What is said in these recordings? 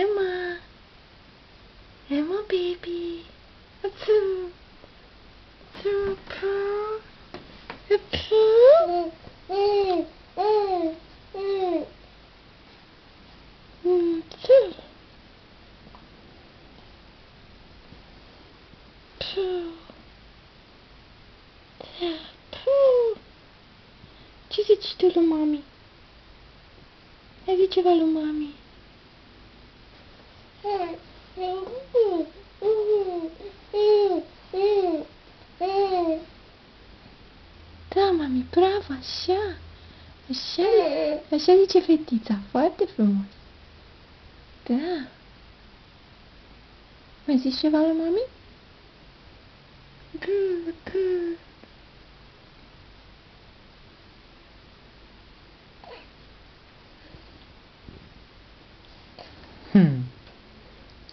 Emma. Emma, baby. Achoo. Achoo, poo. Achoo. Achoo. Poo. Poo. Ce zici tu lui mami? Hai zi ceva lui mami. Da, mami, bravo, așa. Așa, așa zice fetița, foarte frumos. Da. Mai zici ceva lui mami? Good, good.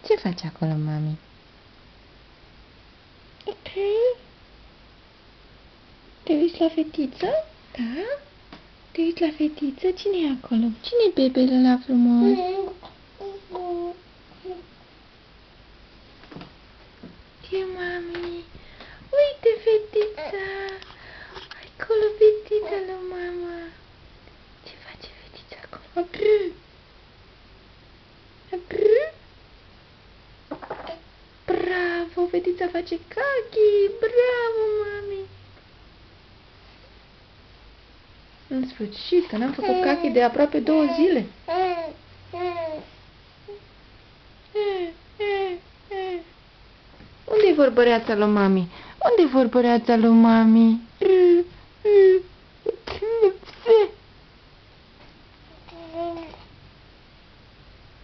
Ce faci acolo, mami? Ok. Te uiți la fetiță? Da? Te uiți la fetiță? Cine e acolo? Cine e bebele ăla frumos? E mami. Uite fetița. Acolo fetița lui mama. Ce face fetița acolo? Bravo, fetița face cachi. Bravo, mami. În sfârșit, că n-am făcut cachi de aproape 2 zile. Unde-i vorbăreața lui mami? Unde-i vorbăreața lui mami?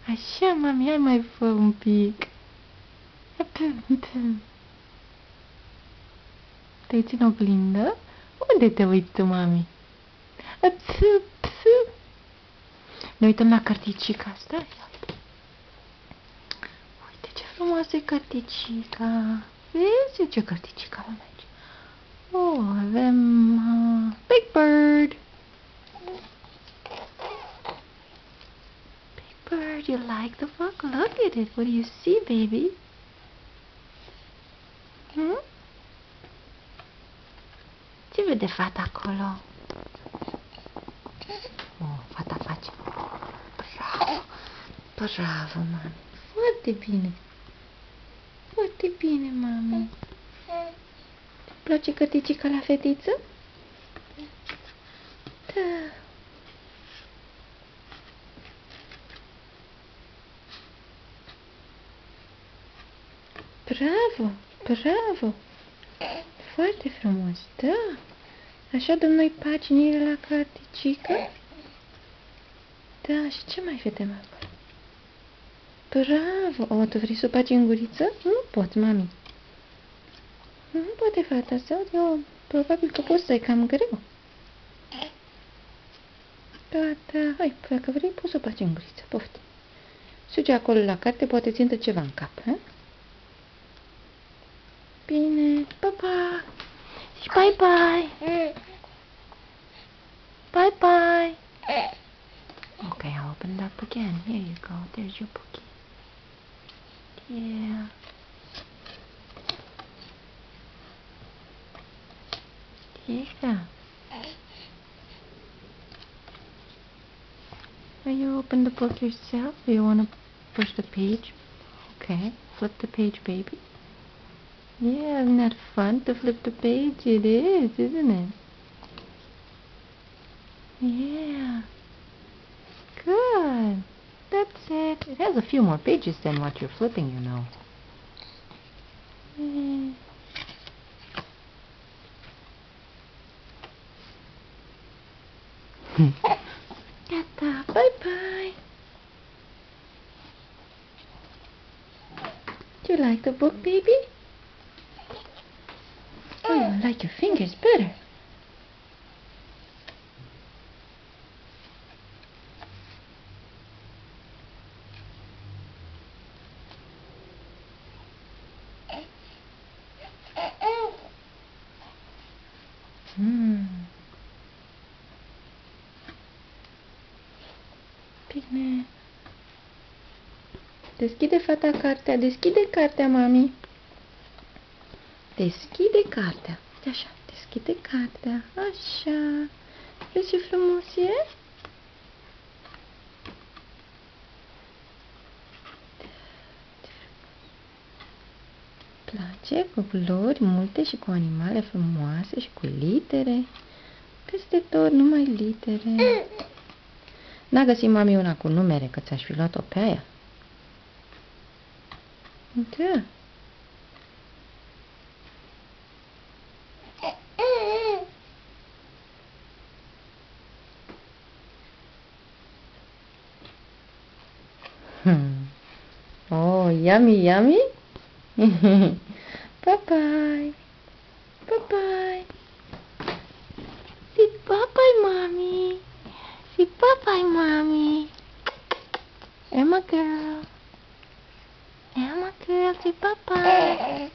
Așa, mami, hai mai fă un pic. Te uiți în oglindă? Unde te uiți tu, mami? Ne uităm la carticica asta. Uite ce frumoasă e carticica. Vezi ce carticica avem aici? Oh, avem Big Bird. Big Bird, you like the book? Look at it. What do you see, baby? Ce vede fata acolo? Oh, fata face. Bravo. Bravo, mami. Foarte bine. Foarte bine, mami. Îți place cărticica la fetiță? Da. Bravo, bravo. Foarte frumos, da. Așa dăm noi paginile la carticică. Da, și ce mai vedem acolo? Bravo! O, tu vrei să o bagi în guriță? Nu poți, mami. Nu poate fata asta. Eu probabil că poți să-i cam greu. Gata. Hai, dacă vrei, poți să o bagi în guriță. Poftim. Suge acolo la carte, poate ți intră ceva în cap. He? Bine. Pa, pa! Și bye-bye! Bye-bye! Okay, I'll open it up again. Here you go. There's your bookie. Yeah. Yeah. Will you open the book yourself? Do you want to push the page? Okay. Flip the page, baby. Yeah, isn't that fun to flip the page? It is, isn't it? Yeah. Good. That's it. It has a few more pages than what you're flipping, you know. Gata. Bye-bye. Do you like the book, baby? Oh, you like your fingers better. Bine. Deschide fata cartea, deschide cartea, mami. Deschide cartea. Uite așa, deschide cartea. Așa. Vezi ce frumos e? Place, cu culori multe și cu animale frumoase și cu litere. Peste tot, numai litere. N-a găsit mami una cu numere, că ți-aș fi luat-o pe aia. Da. Oh, yummy, yummy. Bye-bye. Bye-bye. Say bye-bye, mommy. Say bye-bye, mommy. Emma girl. Emma girl, say bye-bye.